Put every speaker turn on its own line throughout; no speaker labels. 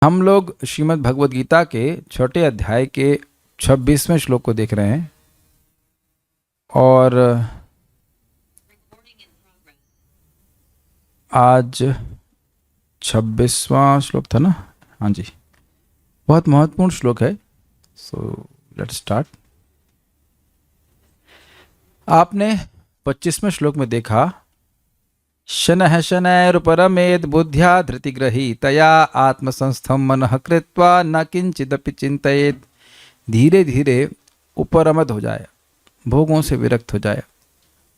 हम लोग श्रीमद् भगवद गीता के छठे अध्याय के 26वें श्लोक को देख रहे हैं और आज 26वां श्लोक था ना। हाँ जी, बहुत महत्वपूर्ण श्लोक है। So let's start. आपने 25वें श्लोक में देखा, शनः शनैरुपरमेद बुद्ध्या धृतिग्रहीतया आत्मसंस्थं मनः कृत्वा न किंचिदपि चिंतयेत्। धीरे धीरे उपरमद हो जाए, भोगों से विरक्त हो जाए।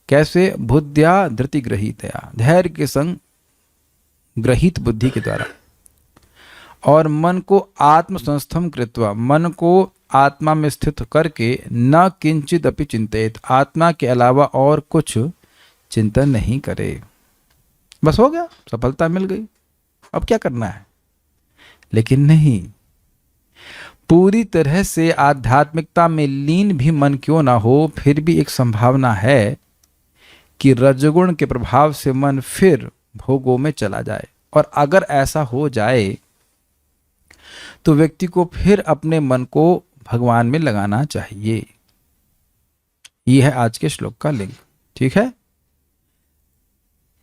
कैसे? बुद्ध्या धृतिग्रहीतया, धैर्य के संग ग्रहित बुद्धि के द्वारा, और मन को आत्मसंस्थम कृत्वा, मन को आत्मा में स्थित करके, न किंचित अपि चिंतित, आत्मा के अलावा और कुछ चिंतन नहीं करे। बस हो गया, सफलता मिल गई, अब क्या करना है? लेकिन नहीं, पूरी तरह से आध्यात्मिकता में लीन भी मन क्यों ना हो, फिर भी एक संभावना है कि रजोगुण के प्रभाव से मन फिर भोगों में चला जाए। और अगर ऐसा हो जाए तो व्यक्ति को फिर अपने मन को भगवान में लगाना चाहिए। यह है आज के श्लोक का लिंक। ठीक है?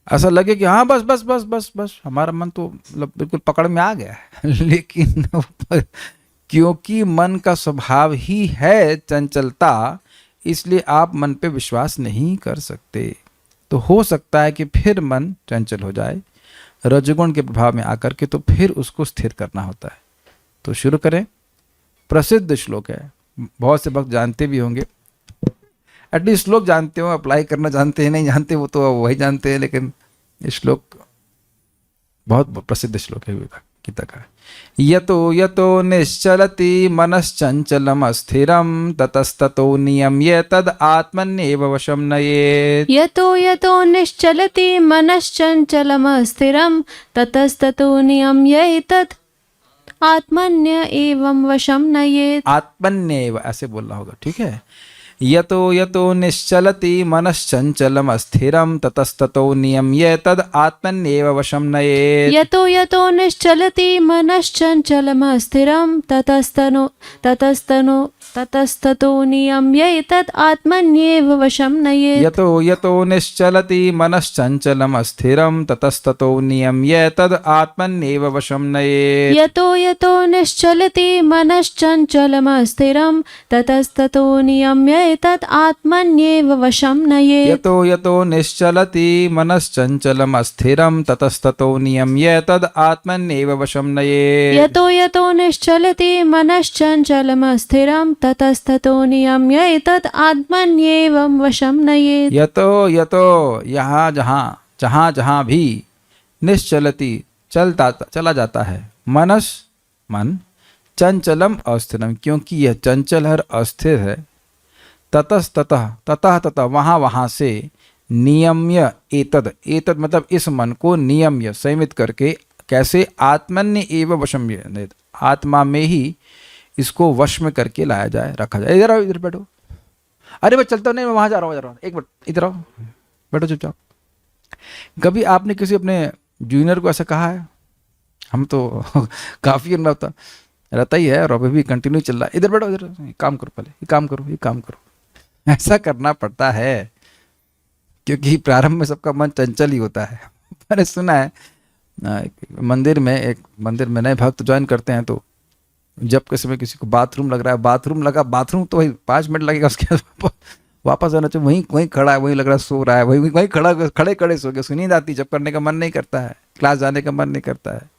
ऐसा लगे कि हाँ बस बस बस बस बस हमारा मन तो मतलब बिल्कुल पकड़ में आ गया है लेकिन क्योंकि मन का स्वभाव ही है चंचलता, इसलिए आप मन पे विश्वास नहीं कर सकते। तो हो सकता है कि फिर मन चंचल हो जाए रजोगुण के प्रभाव में आकर के, तो फिर उसको स्थिर करना होता है। तो शुरू करें। प्रसिद्ध श्लोक है, बहुत से भक्त जानते भी होंगे, एटलीस्ट श्लोक जानते हो, अप्लाई करना जानते हैं, नहीं जानते वो तो वही जानते हैं, लेकिन ये श्लोक बहुत प्रसिद्ध श्लोक है गीता का। यतो यतो निश्चलति मनश्चंचलम अस्थिरम ततस्ततो नियम्य तद आत्मन्येव वशं नयेत्।
यतो यतो निश्चलति मनश्चंचलम अस्थिरम ततस्ततो नियम्य तद आत्मन्य एवं वशं नयेत्।
आत्मन्येव ऐसे बोलना होगा, ठीक है? यतो यतो निश्चलति मनश्चंचलम अस्थिरम ततस्ततो नियम्य तद आत्मन्येव वशं नयेत्।
यतो यतो निश्चलति मनश्चंचलम अस्थिरम ततस्ततो नियम्य तद आत्मन्येव वशं नयेत्।
यतो यतो निश्चलति मनश्चंचलम अस्थिरम ततस्ततो नियम्य तद आत्मन्येव वशं नयेत्।
यतो यतो निश्चलति मनश्चंचलम अस्थिरम ततस्ततो नियम्य तद आत्मन्येव वशं नयेत्।
यतो यतो निश्चलति मनश्चंचलम अस्थिरम ततस्ततो नियम्य तद आत्मन्येव वशं नयेत्।
यतो यतो निश्चलति मनश्चंचलम अस्थिरम ततस्ततो नियम्य तद आत्मन्येव वशं नयेत्।
यतो यतो, यहाँ जहाँ जहाँ जहाँ भी, निश्चलति चला जाता है, मनस मन, चंचलम अस्थिरम क्योंकि यह चंचल है, अस्थिर है, ततः वहाँ से, नियम्य एतद, एतद मतलब इस मन को, नियम्य संयमित करके, कैसे? आत्मन्य एव वशम, आत्मा में ही इसको वश में करके लाया जाए, रखा जाए। इधर आओ, इधर बैठो। अरे मैं चलता नहीं, मैं वहां जा रहा हूँ, एक मिनट इधर आओ, बैठो चुपचाप। कभी आपने किसी अपने जूनियर को ऐसा कहा है? हम तो काफी रहता ही है और अभी भी कंटिन्यू चल रहा है, इधर बैठो, इधर काम करो, पहले ये काम करो, ये काम करो। ऐसा करना पड़ता है क्योंकि प्रारंभ में सबका मन चंचल ही होता है। मैंने सुना है मंदिर में नए भक्त ज्वाइन करते हैं, तो जब किसी में किसी को बाथरूम लग रहा है, बाथरूम तो वही 5 मिनट लगेगा, उसके बाद वापस आना चाहिए, वहीं खड़ा है, वहीं लग रहा है सो रहा है, वहीं खड़े सो गए, नींद आती, जब करने का मन नहीं करता है, क्लास जाने का मन नहीं करता है।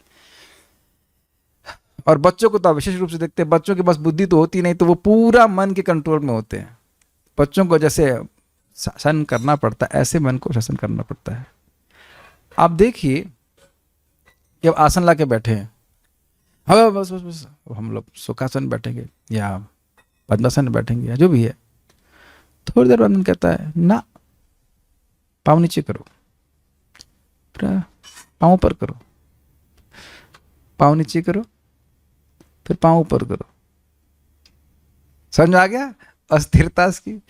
और बच्चों को तो विशेष रूप से देखते हैं, बच्चों के पास बुद्धि तो होती नहीं, तो वो पूरा मन के कंट्रोल में होते हैं। बच्चों को जैसे शासन करना पड़ता है, ऐसे मन को शासन करना पड़ता है। आप देखिए, जब आसन ला के बैठे हैं, हाँ बस बस बस, हम लोग सुखासन बैठेंगे या पद्मासन बैठेंगे या जो भी है, थोड़ी देर बाद मन कहता है ना, पाँव नीचे करो, पाँव ऊपर करो, पाँव नीचे करो, फिर पाँव ऊपर करो। समझ आ गया अस्थिरता इसकी?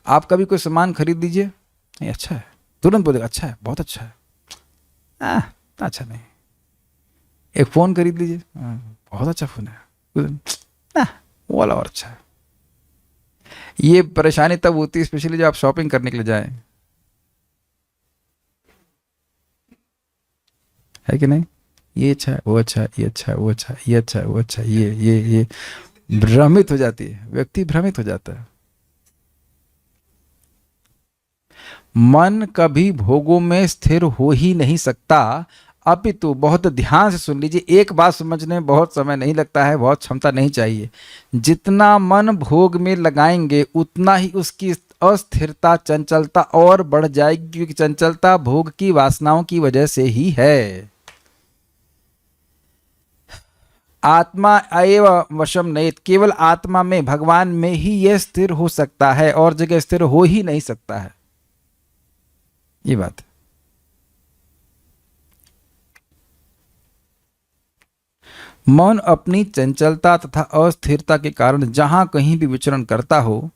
आप कभी कोई सामान खरीद लीजिए, नहीं अच्छा है, तुरंत बोलेगा अच्छा है, बहुत अच्छा है, अच्छा नहीं, एक फ़ोन खरीद लीजिए, बहुत अच्छा फ़ोन है, ना वो वाला और अच्छा है। ये परेशानी तब होती है स्पेशली जब आप शॉपिंग करने के लिए जाएं, है कि नहीं? ये अच्छा है, वो अच्छा है, ये अच्छा है, वो अच्छा है, ये अच्छा है, वो अच्छा है, ये भ्रमित हो जाती है, व्यक्ति भ्रमित हो जाता है। मन कभी भोगों में स्थिर हो ही नहीं सकता, अपितु बहुत ध्यान से सुन लीजिए, एक बात समझने में बहुत समय नहीं लगता है, बहुत क्षमता नहीं चाहिए। जितना मन भोग में लगाएंगे उतना ही उसकी अस्थिरता, चंचलता और बढ़ जाएगी, क्योंकि चंचलता भोग की वासनाओं की वजह से ही है। आत्मा एव वशम नहीं, केवल आत्मा में, भगवान में ही यह स्थिर हो सकता है, और जगह स्थिर हो ही नहीं सकता है। ये बात है। मन अपनी चंचलता तथा अस्थिरता के कारण जहां कहीं भी विचरण करता हो,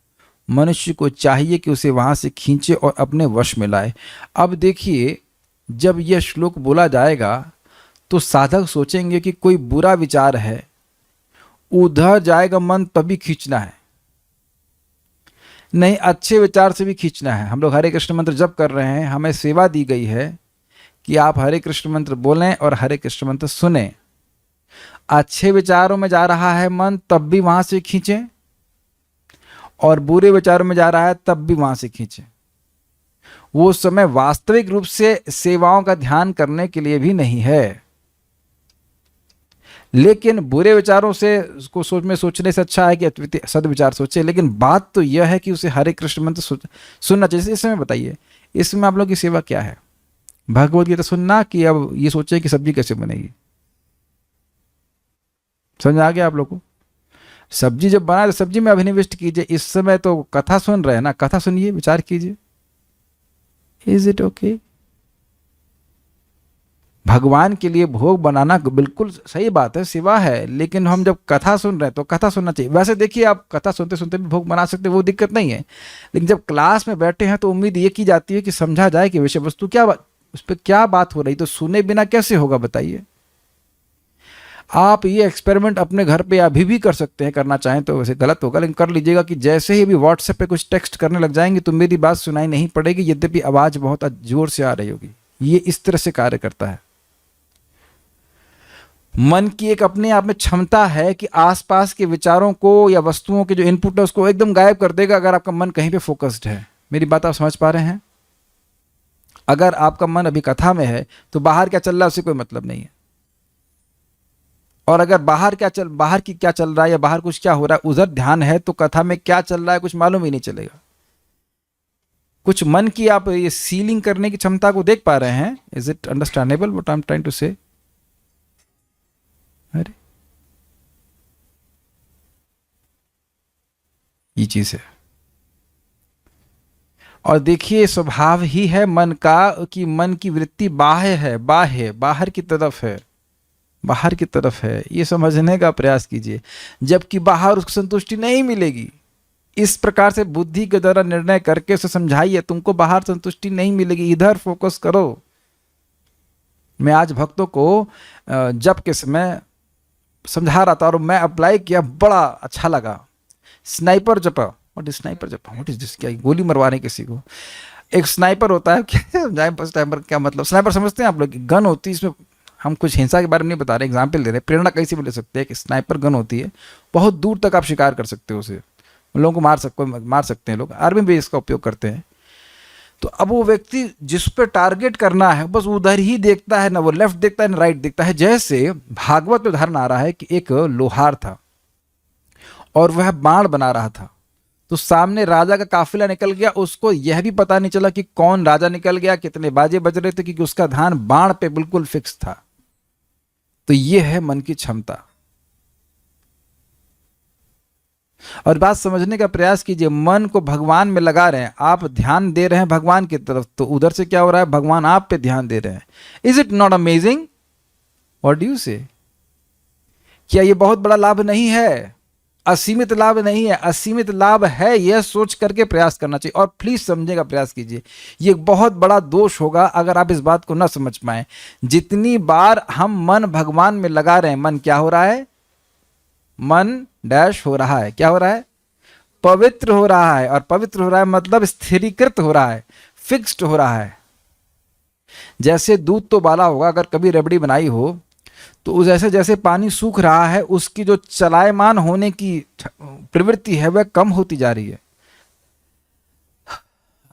मनुष्य को चाहिए कि उसे वहां से खींचे और अपने वश में लाए। अब देखिए, जब यह श्लोक बोला जाएगा तो साधक सोचेंगे कि कोई बुरा विचार है, उधर जाएगा मन तभी खींचना है, नहीं अच्छे विचार से भी खींचना है। हम लोग हरे कृष्ण मंत्र जप कर रहे हैं, हमें सेवा दी गई है कि आप हरे कृष्ण मंत्र बोलें और हरे कृष्ण मंत्र सुने। अच्छे विचारों में जा रहा है मन तब भी वहां से खींचें, और बुरे विचारों में जा रहा है तब भी वहां से खींचें। वो समय वास्तविक रूप से सेवाओं का ध्यान करने के लिए भी नहीं है, लेकिन बुरे विचारों से उसको सोचने से अच्छा है कि सदविचार सोचे। लेकिन बात तो यह है कि उसे हरे कृष्ण मंत्र सुनना चाहिए। इस समय बताइए, इसमें आप लोग की सेवा क्या है? भगवद गीता सुनना कि अब ये सोचे कि सब्जी कैसे बनेगी? समझ आ गया आप लोग को? सब्जी जब बनाए तो सब्जी में अभिनिविष्ट कीजिए। इस समय तो कथा सुन रहे हैं ना, कथा सुनिए, विचार कीजिए, इज इट ओके? भगवान के लिए भोग बनाना बिल्कुल सही बात है, सेवा है, लेकिन हम जब कथा सुन रहे हैं तो कथा सुनना चाहिए। वैसे देखिए, आप कथा सुनते सुनते भी भोग बना सकते हैं, वो दिक्कत नहीं है, लेकिन जब क्लास में बैठे हैं तो उम्मीद ये की जाती है कि समझा जाए कि विषय वस्तु क्या, उस पर क्या बात हो रही। तो सुने बिना कैसे होगा बताइए? आप ये एक्सपेरिमेंट अपने घर पे अभी भी कर सकते हैं, करना चाहें तो। वैसे गलत होगा, लेकिन कर लीजिएगा कि जैसे ही अभी व्हाट्सएप पे कुछ टेक्स्ट करने लग जाएंगे तो मेरी बात सुनाई नहीं पड़ेगी, यद्यपि आवाज़ बहुत जोर से आ रही होगी। ये इस तरह से कार्य करता है। मन की एक अपने आप में क्षमता है कि आसपास के विचारों को या वस्तुओं के जो इनपुट है उसको एकदम गायब कर देगा, अगर आपका मन कहीं पे फोकस्ड है। मेरी बात आप समझ पा रहे हैं? अगर आपका मन अभी कथा में है तो बाहर क्या चल रहा है उससे कोई मतलब नहीं है, और अगर बाहर की क्या चल रहा है या बाहर कुछ क्या हो रहा है उधर ध्यान है तो कथा में क्या चल रहा है कुछ मालूम ही नहीं चलेगा। कुछ मन की आप ये सीलिंग करने की क्षमता को देख पा रहे हैं? Is it understandable what I am trying to say? अरे ये चीज है। और देखिए, स्वभाव ही है मन का कि मन की वृत्ति बाह्य है, बाहर की तरफ है, बाहर की तरफ है। ये समझने का प्रयास कीजिए, जबकि बाहर उसको संतुष्टि नहीं मिलेगी। इस प्रकार से बुद्धि के द्वारा निर्णय करके उसे समझाइए, तुमको बाहर संतुष्टि नहीं मिलेगी, इधर फोकस करो। मैं आज भक्तों को जप के समय समझा रहा था और मैं अप्लाई किया, बड़ा अच्छा लगा। स्नाइपर जप, व्हाट इज स्नाइपर जप, व्हाट इज दिस? क्या गोली मरवाने किसी को? एक स्नाइपर होता है, क्या समझाएं स्नाइपर क्या मतलब? स्नाइपर समझते हैं आप लोग? गन होती है, इसमें हम कुछ हिंसा के बारे में नहीं बता रहे, एग्जाम्पल दे रहे, प्रेरणा कैसे भी ले सकते हैं कि स्नाइपर गन होती है, बहुत दूर तक आप शिकार कर सकते हो उसे, उन लोगों को मार सकते हैं लोग, आर्मी भी इसका उपयोग करते हैं। तो अब वो व्यक्ति जिस पर टारगेट करना है बस उधर ही देखता है, ना वो लेफ्ट देखता है ना राइट देखता है। जैसे भागवत में उदाहरण आ रहा है कि एक लोहार था और वह बाण बना रहा था, तो सामने राजा का काफिला निकल गया, उसको यह भी पता नहीं चला कि कौन राजा निकल गया, कितने बाजे बज रहे थे, क्योंकि उसका ध्यान बाण पे बिल्कुल फिक्स था। तो यह है मन की क्षमता। और बात समझने का प्रयास कीजिए, मन को भगवान में लगा रहे हैं, आप ध्यान दे रहे हैं भगवान की तरफ, तो उधर से क्या हो रहा है? भगवान आप पे ध्यान दे रहे हैं। Is it not amazing? What do you से? क्या ये बहुत बड़ा लाभ नहीं है? असीमित लाभ नहीं है, असीमित लाभ है, यह सोच करके प्रयास करना चाहिए। और प्लीज समझेगा, प्रयास कीजिए, ये बहुत बड़ा दोष होगा अगर आप इस बात को ना समझ पाए। जितनी बार हम मन भगवान में लगा रहे हैं, मन क्या हो रहा है? मन डैश हो रहा है, क्या हो रहा है? पवित्र हो रहा है। और पवित्र हो रहा है मतलब स्थिरीकृत हो रहा है, फिक्स्ड हो रहा है। जैसे दूध तो उबाला होगा, अगर कभी रबड़ी बनाई हो तो जैसे जैसे पानी सूख रहा है, उसकी जो चलायमान होने की प्रवृत्ति है वह कम होती जा रही है।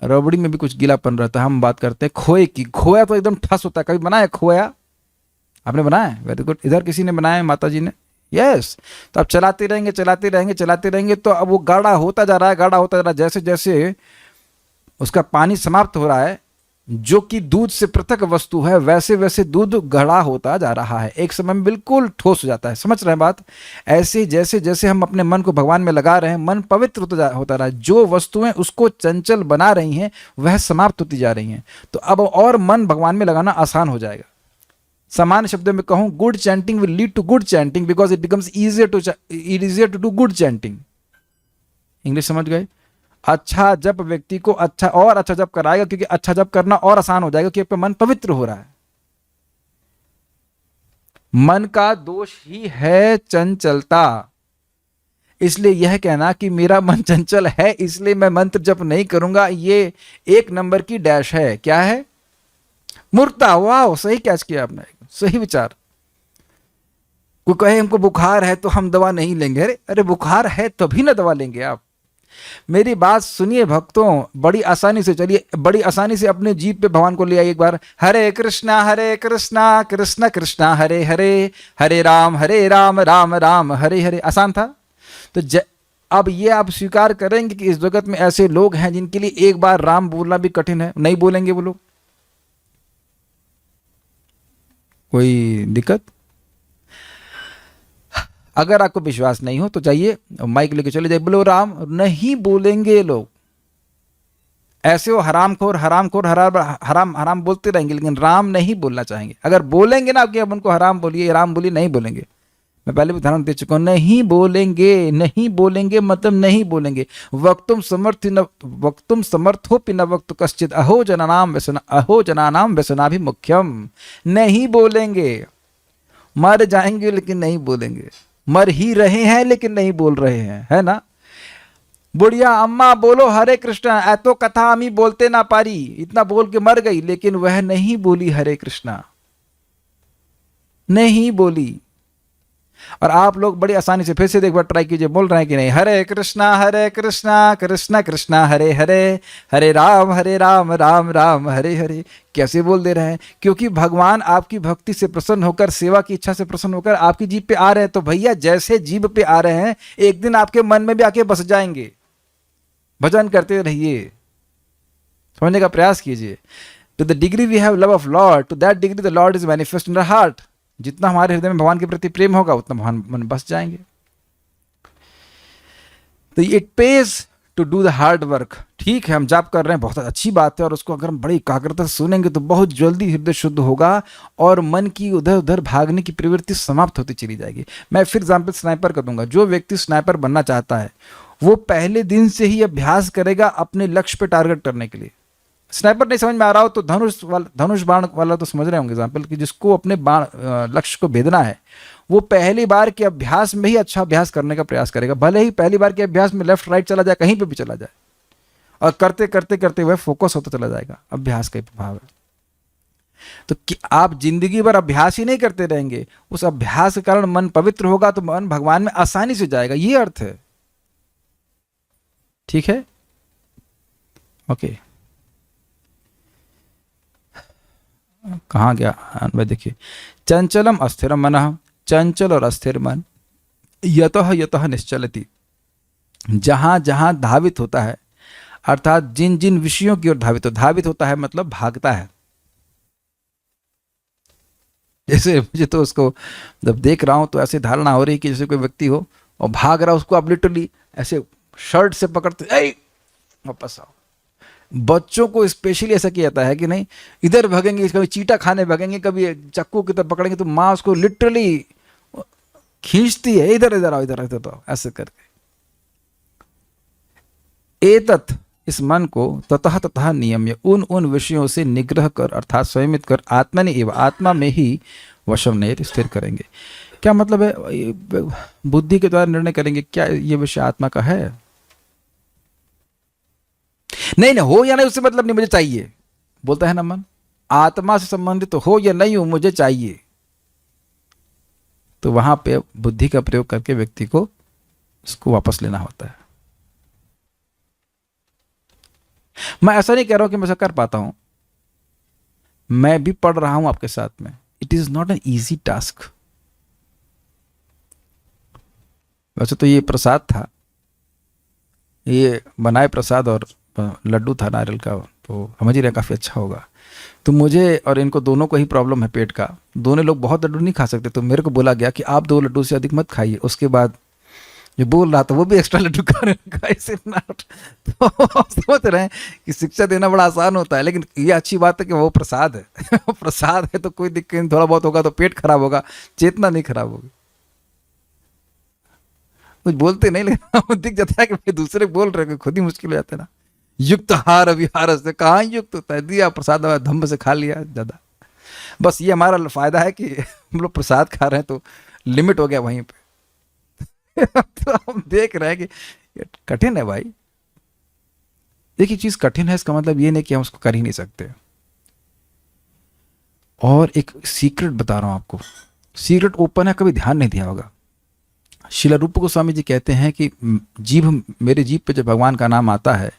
रबड़ी में भी कुछ गीलापन रहता है। हम बात करते हैं खोए की। खोया तो एकदम ठस होता है। कभी बनाया खोया? आपने बनाया? Very good. इधर किसी ने बनाया? माता जी ने? यस। तो आप चलाते रहेंगे, चलाते रहेंगे, चलाते रहेंगे, तो अब वो गाढ़ा होता जा रहा है, गाढ़ा होता जा रहा है। जैसे जैसे उसका पानी समाप्त हो रहा है, जो कि दूध से पृथक वस्तु है, वैसे वैसे दूध गाढ़ा होता जा रहा है, एक समय में बिल्कुल ठोस हो जाता है। समझ रहे हैं बात? ऐसे जैसे जैसे हम अपने मन को भगवान में लगा रहे हैं, मन पवित्र होता रहा है। जो वस्तुएं उसको चंचल बना रही हैं वह समाप्त होती जा रही हैं। तो अब और मन भगवान में लगाना आसान हो जाएगा। सामान्य शब्दों में कहूं, good chanting will lead to good chanting because it becomes easier to do good chanting. English समझ गए? अच्छा जप व्यक्ति को अच्छा और अच्छा जप कराएगा, क्योंकि अच्छा जप करना और आसान हो जाएगा, क्योंकि मन पवित्र हो रहा है। मन का दोष ही है चंचलता। इसलिए यह कहना कि मेरा मन चंचल है इसलिए मैं मंत्र जप नहीं करूंगा, ये एक नंबर की डैश है। क्या है? मूर्खता। वाह, सही कैच किया आपने, सही विचार। कोई कहे हमको बुखार है तो हम दवा नहीं लेंगे। अरे बुखार है तभी ना दवा लेंगे आप। मेरी बात सुनिए भक्तों, बड़ी आसानी से चलिए, बड़ी आसानी से अपने जीभ पे भगवान को ले आइए एक बार। हरे कृष्णा कृष्ण कृष्णा हरे हरे, हरे राम राम राम हरे हरे। आसान था? तो अब ये आप स्वीकार करेंगे कि इस जगत में ऐसे लोग हैं जिनके लिए एक बार राम बोलना भी कठिन है, नहीं बोलेंगे वो लोग? कोई दिक्कत? अगर आपको विश्वास नहीं हो तो जाइए माइक लेके चले जाइए, बोलो राम। नहीं बोलेंगे लोग। ऐसे वो हरामखोर हरामखोर हराम हराम बोलते रहेंगे, लेकिन राम नहीं बोलना चाहेंगे। अगर बोलेंगे ना कि अब उनको हराम बोलिए, राम बोलिए, नहीं बोलेंगे। मैं पहले भी उदाहरण दे चुका हूं, नहीं बोलेंगे। नहीं बोलेंगे मतलब नहीं बोलेंगे। वक्तुम समर्थोपि न वक्तु कश्चित अहो जनानाम व्यसनाभिमुख्यम। नहीं बोलेंगे। मर जाएंगे लेकिन नहीं बोलेंगे। मर ही रहे हैं लेकिन नहीं बोल रहे हैं, है ना? बुढ़िया अम्मा बोलो हरे कृष्णा, ऐतो कथा अमी बोलते ना पारी, इतना बोल के मर गई, लेकिन वह नहीं बोली हरे कृष्णा, नहीं बोली। और आप लोग बड़ी आसानी से फिर से एक बार ट्राई कीजिए, बोल रहे हैं कि नहीं? हरे कृष्णा कृष्ण कृष्णा हरे हरे, हरे राम राम राम हरे हरे। कैसे बोल दे रहे हैं? क्योंकि भगवान आपकी भक्ति से प्रसन्न होकर, सेवा की इच्छा से प्रसन्न होकर आपकी जीभ पे आ रहे हैं। तो भैया जैसे जीभ पे आ रहे हैं, एक दिन आपके मन में भी आके बस जाएंगे। भजन करते रहिए, समझने का प्रयास कीजिए। To the degree we have love of Lord, to that degree the Lord is manifest in our heart. जितना हमारे हृदय में भगवान के प्रति प्रेम होगा उतना भगवान मन बस जाएंगे। तो it pays to do the hard work. ठीक है, हम जाप कर रहे हैं, बहुत अच्छी बात है, और उसको अगर हम बड़ी एकाग्रता से सुनेंगे तो बहुत जल्दी हृदय शुद्ध होगा और मन की उधर उधर भागने की प्रवृत्ति समाप्त होती चली जाएगी। मैं फिर एग्जाम्पल स्नाइपर कर दूंगा। जो व्यक्ति स्नाइपर बनना चाहता है वो पहले दिन से ही अभ्यास करेगा अपने लक्ष्य पे टारगेट करने के लिए। स्नाइपर नहीं समझ में आ रहा हो तो धनुष बाण वाला तो समझ रहे होंगे एग्जाम्पल, कि जिसको अपने बाण लक्ष्य को भेदना है, वो पहली बार के अभ्यास में ही अच्छा अभ्यास करने का प्रयास करेगा। भले ही पहली बार के अभ्यास में लेफ्ट राइट चला जाए, कहीं पे भी चला जाए, और करते करते करते वह फोकस होता चला जाएगा। अभ्यास का प्रभाव है। तो आप जिंदगी भर अभ्यास ही नहीं करते रहेंगे, उस अभ्यास के कारण मन पवित्र होगा तो मन भगवान में आसानी से जाएगा। ये अर्थ है। ठीक है, ओके। कहाँ गया भाई? देखिए, चंचलम अस्थिरम मनः, चंचल और अस्थिर मन, यतः यतः निश्चलति, जहां जहां धावित होता है, अर्थात जिन जिन विषयों की ओर धावित होता है मतलब भागता है। जैसे मुझे तो उसको जब देख रहा हूं तो ऐसे धारणा हो रही कि जैसे कोई व्यक्ति हो और भाग रहा, उसको आप लिटरली ऐसे शर्ट से पकड़ते, वापस आओ। बच्चों को स्पेशली ऐसा किया जाता है कि नहीं, इधर भागेंगे, कभी चीटा खाने भागेंगे, कभी चक्कू की तरफ पकड़ेंगे, तो माँ उसको लिटरली खींचती है, इधर इधर आओ, इधर इधर आओ, ऐसे करके। एतत् इस मन को ततः ततः नियम्य उन उन विषयों से निग्रह कर अर्थात संयमित कर आत्मनि एवं आत्मा में ही वशम नहीं स्थिर करेंगे। क्या मतलब है? ये बुद्धि के द्वारा निर्णय करेंगे क्या ये विषय आत्मा का है? नहीं नहीं, हो या नहीं उससे मतलब नहीं, मुझे चाहिए बोलता है ना मन। आत्मा से संबंधित तो हो या नहीं हो, मुझे चाहिए। तो वहां पे बुद्धि का प्रयोग करके व्यक्ति को उसको वापस लेना होता है। मैं ऐसा नहीं कह रहा हूं कि मैं ऐसा कर पाता हूं, मैं भी पढ़ रहा हूं आपके साथ में। It is not an easy task. वैसे तो ये प्रसाद था, ये बनाए प्रसाद और लड्डू था नारियल का, तो समझ ही रहे काफ़ी अच्छा होगा। तो मुझे और इनको दोनों को ही प्रॉब्लम है पेट का, दोनों लोग बहुत लड्डू नहीं खा सकते, तो मेरे को बोला गया कि आप 2 लड्डू से अधिक मत खाइए। उसके बाद जो बोल रहा था वो भी एक्स्ट्रा लड्डू खा रहा है। तो समझ रहे हैं कि शिक्षा देना बड़ा आसान होता है, लेकिन ये अच्छी बात है कि वो प्रसाद है। प्रसाद है तो कोई दिक्कत नहीं, थोड़ा बहुत होगा तो पेट खराब होगा, चेतना नहीं खराब होगी। कुछ बोलते नहीं, लेकिन दिख जाता है कि भाई दूसरे बोल रहे हैं, खुद ही मुश्किल हो जाता है ना। युक्त हार विहार से कहाँ युक्त होता है, दिया प्रसाद धम्म से खा लिया ज्यादा। बस ये हमारा फायदा है कि हम लोग प्रसाद खा रहे हैं तो लिमिट हो गया वहीं पे। तो हम देख रहे हैं कि कठिन है भाई। देखिए चीज कठिन है इसका मतलब ये नहीं कि हम उसको कर ही नहीं सकते। और एक सीक्रेट बता रहा हूं आपको, सीक्रेट ओपन है, कभी ध्यान नहीं दिया होगा। श्रील रूप गोस्वामी जी कहते हैं कि मेरे जीभ पे जब भगवान का नाम आता है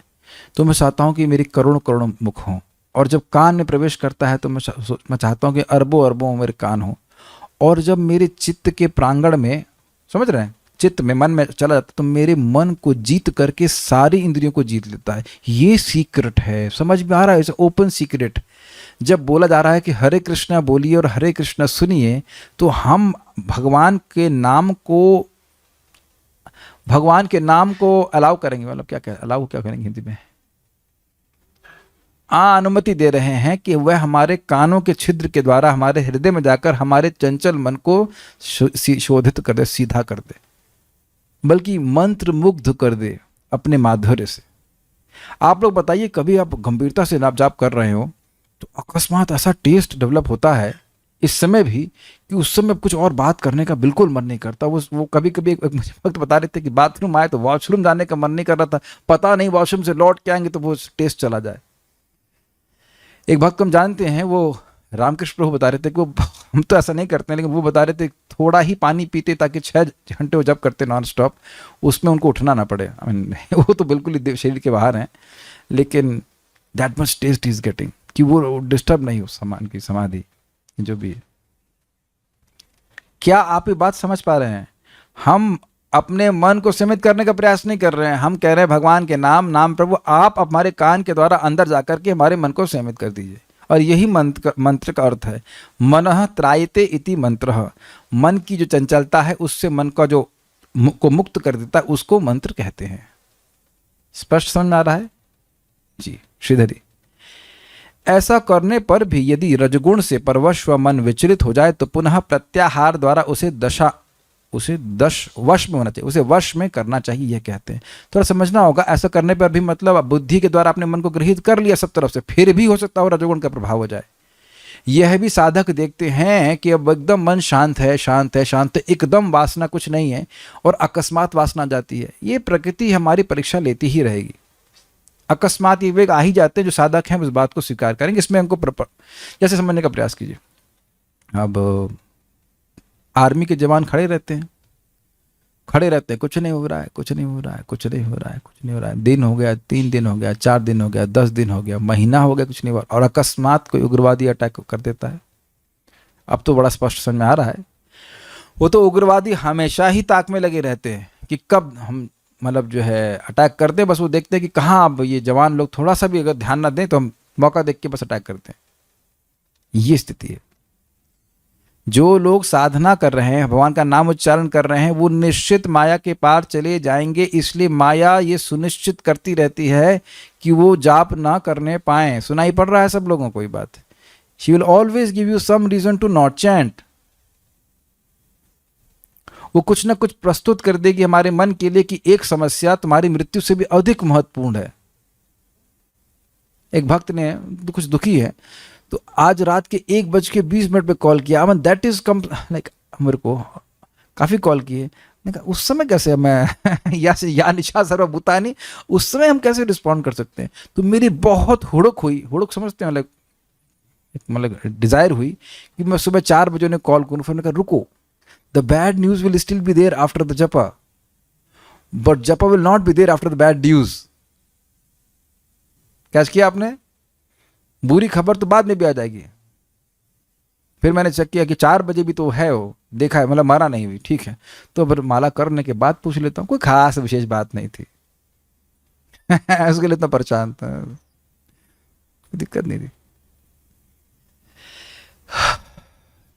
तो मैं चाहता हूं कि मेरी करोड़ों करोड़ों मुख हों, और जब कान में प्रवेश करता है तो मैं चाहता हूं कि अरबों अरबों मेरे कान हों, और जब मेरे चित्त के प्रांगण में, समझ रहे हैं, चित्त में मन में चला जाता तो मेरे मन को जीत करके सारी इंद्रियों को जीत लेता है। ये सीक्रेट है, समझ में आ रहा है? इसे ओपन सीक्रेट। जब बोला जा रहा है कि हरे कृष्णा बोलिए और हरे कृष्णा सुनिए, तो हम भगवान के नाम को अलाउ करेंगे, मतलब क्या अलाउ क्या करेंगे हिंदी में, अनुमति दे रहे हैं कि वह हमारे कानों के छिद्र के द्वारा हमारे हृदय में जाकर हमारे चंचल मन को शोधित कर दे, सीधा कर दे, बल्कि मंत्र मुग्ध कर दे अपने माधुर्य से। आप लोग बताइए, कभी आप गंभीरता से नाप जाप कर रहे हो तो अकस्मात ऐसा टेस्ट डेवलप होता है इस समय भी कि उस समय कुछ और बात करने का बिल्कुल मन नहीं करता। वो कभी कभी मुझे वक्त बता रहे थे कि बाथरूम आए तो वॉशरूम जाने का मन नहीं कर रहा था, पता नहीं वॉशरूम से लौट के आएंगे तो वो टेस्ट चला जाए। एक भक्त हम जानते हैं, वो रामकृष्ण प्रभु बता रहे थे कि वो, हम तो ऐसा नहीं करते हैं, लेकिन वो बता रहे थे थोड़ा ही पानी पीते ताकि 6 घंटे वो जब करते नॉन स्टॉप, उसमें उनको उठना ना पड़े। आई मीन वो तो बिल्कुल ही शरीर के बाहर हैं, लेकिन that much taste is getting, कि वो डिस्टर्ब नहीं हो सामान की समाधि जो भी है। क्या आप ये बात समझ पा रहे हैं? हम अपने मन को सीमित करने का प्रयास नहीं कर रहे हैं, हम कह रहे हैं भगवान के नाम प्रभु आप हमारे कान के द्वारा अंदर जाकर के हमारे मन को सीमित कर दीजिए। और यही मंत्र का अर्थ है, मनः त्रायते इति मंत्रः। मन की जो चंचलता है उससे मन का जो को मुक्त कर देता है उसको मंत्र कहते हैं। स्पष्ट समझ में आ रहा है जी श्रीधरी? ऐसा करने पर भी यदि रजगुण से परवश व मन विचलित हो जाए तो पुनः प्रत्याहार द्वारा उसे वश में होना चाहिए, उसे वश में करना चाहिए, यह कहते हैं। थोड़ा समझना होगा, ऐसा करने पर भी मतलब बुद्धि के द्वारा अपने मन को गृहीत कर लिया सब तरफ से, फिर भी हो सकता हो रजोगुण का प्रभाव हो जाए। यह भी साधक देखते हैं कि अब एकदम मन शांत है, एकदम वासना कुछ नहीं है, और अकस्मात वासना जाती है। ये प्रकृति हमारी परीक्षा लेती ही रहेगी। अकस्मात ये वेग आ ही जाते हैं, जो साधक हैं उस बात को स्वीकार करेंगे। इसमें हमको जैसे समझने का प्रयास कीजिए। अब आर्मी के जवान खड़े रहते हैं, कुछ नहीं हो रहा है, दिन हो गया, 3 दिन हो गया, 4 दिन हो गया, 10 दिन हो गया, महीना हो गया, कुछ नहीं हुआ, और अकस्मात कोई उग्रवादी अटैक कर देता है। अब तो बड़ा स्पष्ट समझ में आ रहा है, वो तो उग्रवादी हमेशा ही ताक में लगे रहते हैं कि कब हम मतलब जो है अटैक करते हैं। बस वो देखते हैं कि कहाँ अब ये जवान लोग थोड़ा सा भी अगर ध्यान ना दें तो हम मौका देख के बस अटैक करते हैं। ये स्थिति है। जो लोग साधना कर रहे हैं, भगवान का नाम उच्चारण कर रहे हैं, वो निश्चित माया के पार चले जाएंगे। इसलिए माया ये सुनिश्चित करती रहती है कि वो जाप ना करने पाए। सुनाई पड़ रहा है सब लोगों को ये बात? She will always give you some reason to not chant. वो कुछ ना कुछ प्रस्तुत कर देगी हमारे मन के लिए कि एक समस्या तुम्हारी मृत्यु से भी अधिक महत्वपूर्ण है। एक भक्त ने कुछ दुखी है तो आज रात के 1:20 पे कॉल किया। आई दैट इज कम लाइक मेरे को काफ़ी कॉल किए। मैंने कहा उस समय कैसे मैं या निशा सर्वभूतानी, उस समय हम कैसे रिस्पॉन्ड कर सकते हैं। तो मेरी बहुत हुड़क हुई, हुड़क समझते हैं मतलब डिज़ायर हुई कि मैं सुबह 4 बजे उन्हें कॉल करूँ। फिर मैंने कहा रुको, the bad news will still be there after the japa, but japa will not be there after the bad news. Catch किया आपने? बुरी खबर तो बाद में भी आ जाएगी। फिर मैंने चेक किया कि 4 बजे भी तो है, वो देखा है, मतलब मारा नहीं हुई, ठीक है। तो फिर माला करने के बाद पूछ लेता हूँ, कोई खास विशेष बात नहीं थी। उसके लिए इतना परेशान था, कोई दिक्कत नहीं थी।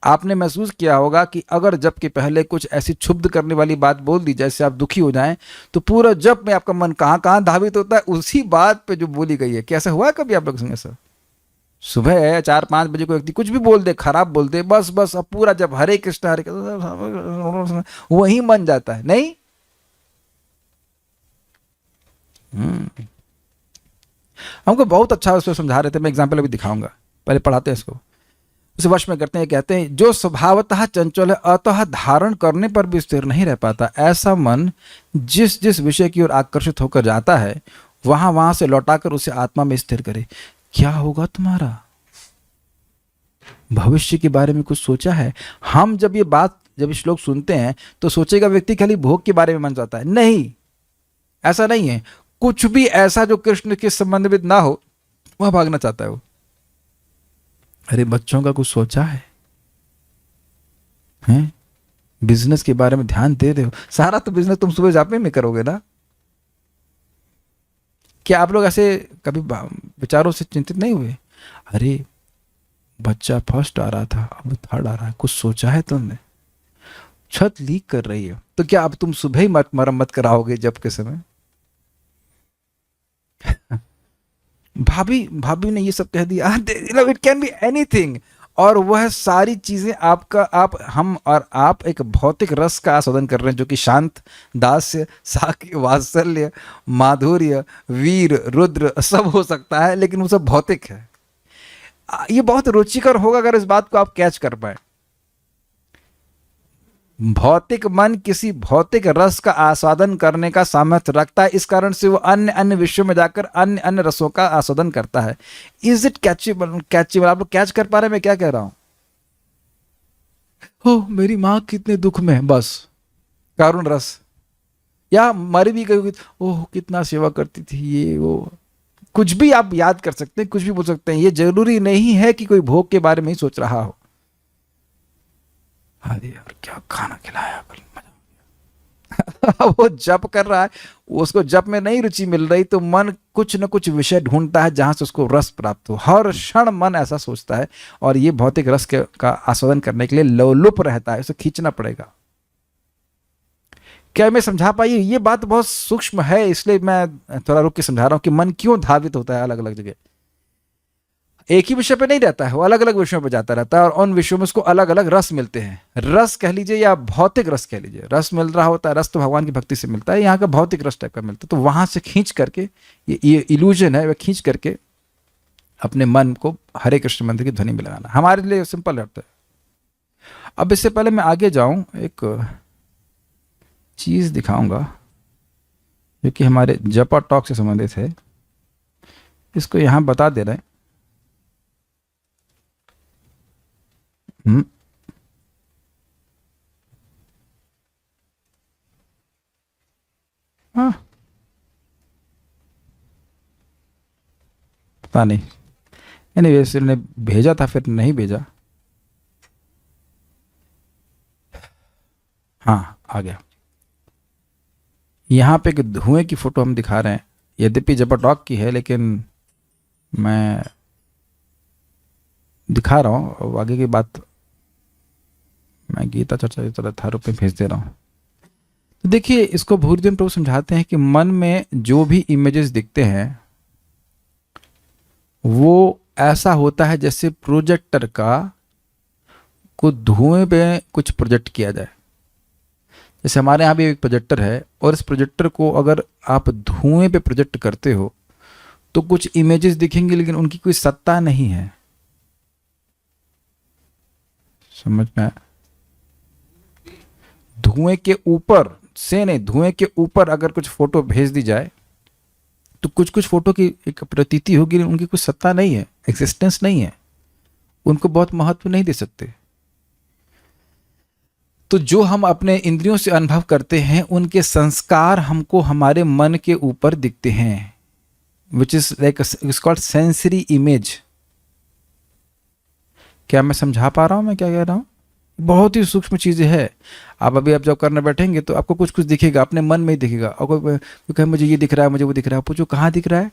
आपने महसूस किया होगा कि अगर जप के पहले कुछ ऐसी क्षुब्ध करने वाली बात बोल दी जैसे आप दुखी हो जाएं, तो पूरा जप में आपका मन कहाँ कहाँ धावित होता है उसी बात पे जो बोली गई है। कैसा हुआ है कभी आप लोग संग ऐसा? सुबह 4-5 बजे कोई व्यक्ति कुछ भी बोल दे, खराब बोल दे, बस अब पूरा जब हरे कृष्ण वही मन जाता है, नहीं? हमको बहुत अच्छा उसको समझा रहे थे, मैं एग्जाम्पल अभी दिखाऊंगा, पहले पढ़ाते हैं इसको, उसे वश में करते हैं। कहते हैं जो स्वभावतः चंचल है अतः धारण करने पर भी स्थिर नहीं रह पाता, ऐसा मन जिस जिस विषय की ओर आकर्षित होकर जाता है वहां से लौटाकर उसे आत्मा में स्थिर करे। क्या होगा तुम्हारा? भविष्य के बारे में कुछ सोचा है? हम जब ये श्लोक सुनते हैं तो सोचेगा व्यक्ति खाली भोग के बारे में मन जाता है। नहीं, ऐसा नहीं है। कुछ भी ऐसा जो कृष्ण के संबंधित ना हो वह भागना चाहता है वो। अरे बच्चों का कुछ सोचा है? हैं? बिजनेस के बारे में ध्यान दे रहे हो? सारा तो बिजनेस तुम सुबह जापे में करोगे ना। क्या आप लोग ऐसे कभी विचारों से चिंतित नहीं हुए? अरे बच्चा फर्स्ट आ रहा था, अब थर्ड आ रहा है, कुछ सोचा है तुमने? छत लीक कर रही है, तो क्या अब तुम सुबह ही मरम्मत कराओगे जब के समय? भाभी ने ये सब कह दिया, इट कैन बी एनीथिंग। और वह सारी चीजें आप एक भौतिक रस का आस्वादन कर रहे हैं जो कि शांत, दास्य, साक्य, वात्सल्य, माधुर्य, वीर, रुद्र सब हो सकता है, लेकिन वो सब भौतिक है। ये बहुत रुचिकर होगा अगर इस बात को आप कैच कर पाए। भौतिक मन किसी भौतिक रस का आस्वादन करने का सामर्थ्य रखता है, इस कारण से वो अन्य अन्य विषयों में जाकर अन्य अन्य रसों का आस्वादन करता है। Is it catchable? आप लोग कैच कर पा रहे हैं मैं क्या कह रहा हूं? हो मेरी माँ कितने दुख में है, बस करुण रस। या मर भी गई, ओह कितना सेवा करती थी, ये वो, कुछ भी आप याद कर सकते हैं, कुछ भी बोल सकते हैं। ये जरूरी नहीं है कि कोई भोग के बारे में ही सोच रहा हो। अरे यार क्या खाना खिलाया कल, मजा। वो जप कर रहा है, उसको जप में नहीं रुचि मिल रही तो मन कुछ न कुछ विषय ढूंढता है जहां से उसको रस प्राप्त हो। हर क्षण मन ऐसा सोचता है, और ये भौतिक रस का आस्वादन करने के लिए लोलुप रहता है, उसे खींचना पड़ेगा। क्या मैं समझा पाई? ये बात बहुत सूक्ष्म है, इसलिए मैं थोड़ा रुक के समझा रहा हूं कि मन क्यों धावित होता है अलग अलग जगह। एक ही विषय पे नहीं रहता है, वो अलग अलग विषयों पे जाता रहता है, और उन विषयों में उसको अलग अलग रस मिलते हैं। रस कह लीजिए या भौतिक रस कह लीजिए, रस मिल रहा होता है। रस तो भगवान की भक्ति से मिलता है, यहाँ का भौतिक रस टाइप का मिलता है। तो वहां से खींच करके, ये इल्यूजन है, वह खींच करके अपने मन को हरे कृष्ण मंत्र की ध्वनि में लगाना हमारे लिए सिंपल रहता है। अब इससे पहले मैं आगे जाऊं, एक चीज दिखाऊंगा जो कि हमारे जपा टॉक से संबंधित है, इसको यहां बता दे रहे हैं। हाँ पता नहीं, एनीवेज ने भेजा था फिर नहीं भेजा। हाँ आ गया। यहाँ पे एक धुएं की फोटो हम दिखा रहे हैं, यद्यपि जपा टॉक की है, लेकिन मैं दिखा रहा हूँ। और आगे की बात मैं गीता चर्चा था रूप में भेज दे रहा हूँ। तो देखिए, इसको भूरिदेव प्रभु समझाते हैं कि मन में जो भी इमेजेस दिखते हैं वो ऐसा होता है जैसे प्रोजेक्टर का को धुएं पे कुछ प्रोजेक्ट किया जाए। जैसे हमारे यहाँ भी एक प्रोजेक्टर है, और इस प्रोजेक्टर को अगर आप धुएं पे प्रोजेक्ट करते हो तो कुछ इमेजेस दिखेंगी, लेकिन उनकी कोई सत्ता नहीं है। समझ में आया? धुएं के ऊपर से नहीं, धुएं के ऊपर अगर कुछ फोटो भेज दी जाए तो कुछ कुछ फोटो की एक प्रतीति होगी, लेकिन उनकी कुछ सत्ता नहीं है, एग्जिस्टेंस नहीं है, उनको बहुत महत्व नहीं दे सकते। तो जो हम अपने इंद्रियों से अनुभव करते हैं उनके संस्कार हमको हमारे मन के ऊपर दिखते हैं, which is like it's called sensory image. क्या मैं समझा पा रहा हूं मैं क्या कह रहा हूं? बहुत ही सूक्ष्म चीजें है। आप अभी आप जब करने बैठेंगे तो आपको कुछ कुछ दिखेगा, अपने मन में ही दिखेगा। और कोई कहे मुझे ये दिख रहा है, मुझे वो दिख रहा है, पूछो कहाँ दिख रहा है,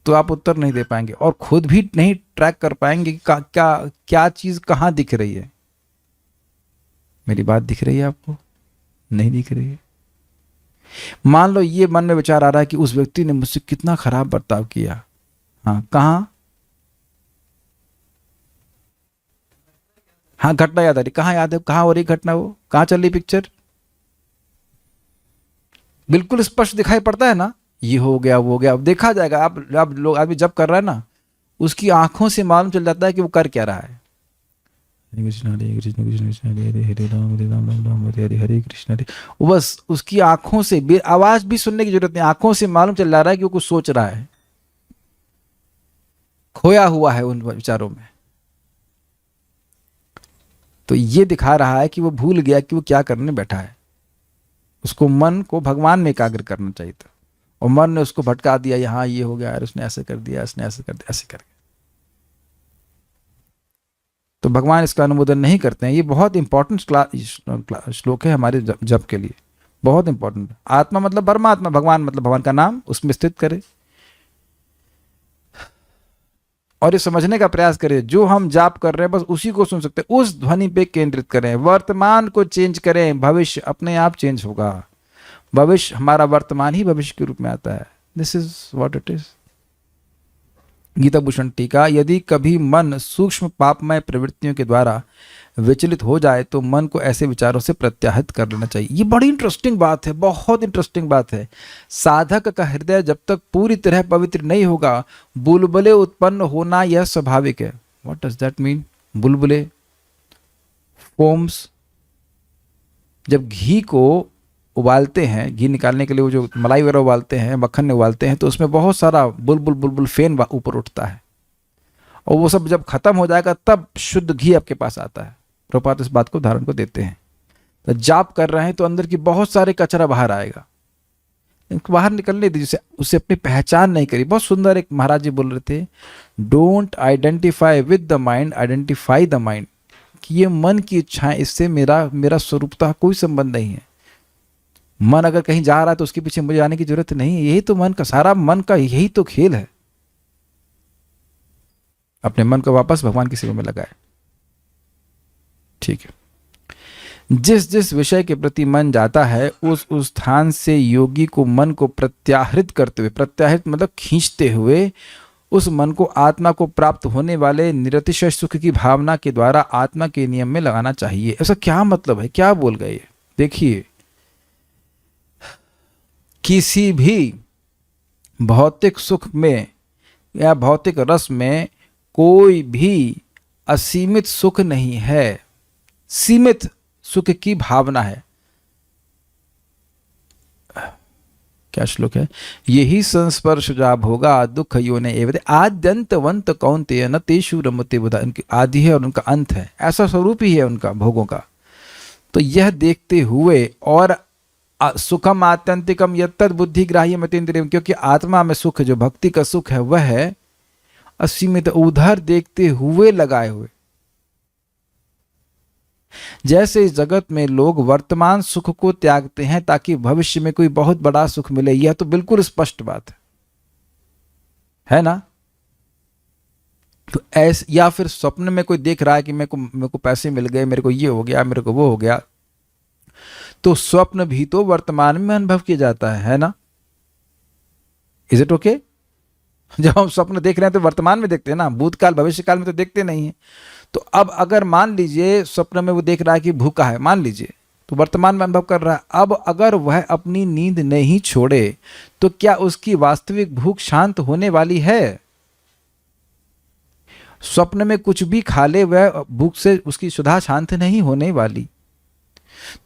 तो आप उत्तर नहीं दे पाएंगे और खुद भी नहीं ट्रैक कर पाएंगे कि क्या चीज कहाँ दिख रही है। मेरी बात दिख रही है आपको? नहीं दिख रही है। मान लो ये मन में विचार आ रहा है कि उस व्यक्ति ने मुझसे कितना खराब बर्ताव किया। हाँ, कहाँ? हाँ, घटना याद आ रही, कहाँ याद है, कहाँ हो रही घटना, वो कहाँ चल रही पिक्चर? बिल्कुल स्पष्ट दिखाई पड़ता है ना, ये हो गया वो हो गया। अब देखा जाएगा, आप लोग आदमी जब कर रहा है ना, उसकी आंखों से मालूम चल जाता है कि वो कर क्या रहा है। हरे कृष्ण कृष्ण कृष्ण हरे राम राम राम हरे हरे कृष्ण हरे। वो बस उसकी आंखों से आवाज भी सुनने की जरूरत नहीं, आंखों से मालूम चल जा रहा है कि वो कुछ सोच रहा है, खोया हुआ है उन विचारों में। तो ये दिखा रहा है कि वो भूल गया कि वो क्या करने बैठा है। उसको मन को भगवान में एकाग्र करना चाहिए था, और मन ने उसको भटका दिया, यहाँ ये हो गया यार, उसने ऐसे कर दिया, इसने ऐसे कर दिया, ऐसे कर। तो भगवान इसका अनुमोदन नहीं करते हैं। ये बहुत इंपॉर्टेंट श्लोक है हमारे जप के लिए, बहुत इंपॉर्टेंट। आत्मा मतलब परमात्मा, भगवान मतलब भगवान का नाम, उसमें स्थित करें और ये समझने का प्रयास करें जो हम जाप कर रहे हैं बस उसी को सुन सकते हैं, उस ध्वनि पे केंद्रित करें। वर्तमान को चेंज करें, भविष्य अपने आप चेंज होगा। भविष्य हमारा वर्तमान ही भविष्य के रूप में आता है। This is what it is. Gita Bhushan टीका, यदि कभी मन सूक्ष्म पापमय प्रवृत्तियों के द्वारा विचलित हो जाए तो मन को ऐसे विचारों से प्रत्याहित कर लेना चाहिए। ये बड़ी इंटरेस्टिंग बात है, बहुत इंटरेस्टिंग बात है। साधक का हृदय जब तक पूरी तरह पवित्र नहीं होगा, बुलबुले उत्पन्न होना यह स्वाभाविक है। What does that mean? बुलबुले, फोम्स। जब घी को उबालते हैं, घी निकालने के लिए वो जो मलाई वगैरह उबालते हैं, मक्खन में उबालते हैं, तो उसमें बहुत सारा बुलबुल बुलबुल फेन ऊपर उठता है, और वो सब जब खत्म हो जाएगा तब शुद्ध घी आपके पास आता है। प्रभुपाद इस बात को उदाहरण को देते हैं। तो जाप कर रहे हैं तो अंदर की बहुत सारे कचरा बाहर आएगा, बाहर निकलने दीजिए, उसे अपनी पहचान नहीं करी। बहुत सुंदर एक महाराज जी बोल रहे थे, don't identify with the mind, identify the mind. कि ये मन की इच्छाएं, इससे मेरा स्वरूपता कोई संबंध नहीं है। मन अगर कहीं जा रहा है तो उसके पीछे मुझे आने की जरूरत नहीं है। यही तो मन का सारा, मन का यही तो खेल है। अपने मन को वापस भगवान की सेवा में लगाए। ठीक है। जिस जिस विषय के प्रति मन जाता है उस स्थान से योगी को मन को प्रत्याहृत करते हुए, प्रत्याहृत मतलब खींचते हुए, उस मन को आत्मा को प्राप्त होने वाले निरतिशय सुख की भावना के द्वारा आत्मा के नियम में लगाना चाहिए। ऐसा क्या मतलब है, क्या बोल गए? देखिए, किसी भी भौतिक सुख में या भौतिक रस में कोई भी असीमित सुख नहीं है, सीमित सुख की भावना है। क्या श्लोक है? यही संस्पर्श जा भोगा दुख योने एवं आद्यंतवंत कौन्तेय न तेषु रमते बुधा। उनकी आदि है और उनका अंत है, ऐसा स्वरूप ही है उनका भोगों का। तो यह देखते हुए, और सुखम आत्यंतिकम यत्तद बुद्धि ग्राह्य मतेन्द्रियम, क्योंकि आत्मा में सुख, जो भक्ति का सुख है, वह है असीमित, उधर देखते हुए लगाए हुए। जैसे इस जगत में लोग वर्तमान सुख को त्यागते हैं ताकि भविष्य में कोई बहुत बड़ा सुख मिले, यह तो बिल्कुल स्पष्ट बात है ना? तो ऐसे, या फिर स्वप्न में कोई देख रहा है कि मेरे को पैसे मिल गए, मेरे को ये हो गया, मेरे को वो हो गया, तो स्वप्न भी तो वर्तमान में अनुभव किया जाता है ना? Is it okay? जब हम स्वप्न देख रहे हैं तो वर्तमान में देखते हैं ना, भूतकाल भविष्य काल में तो देखते नहीं है। तो अब अगर मान लीजिए स्वप्न में वो देख रहा है कि भूखा है, मान लीजिए, तो वर्तमान में अनुभव कर रहा है। अब अगर वह अपनी नींद नहीं छोड़े तो क्या उसकी वास्तविक भूख शांत होने वाली है? स्वप्न में कुछ भी खा ले वह भूख से उसकी सुधा शांत नहीं होने वाली।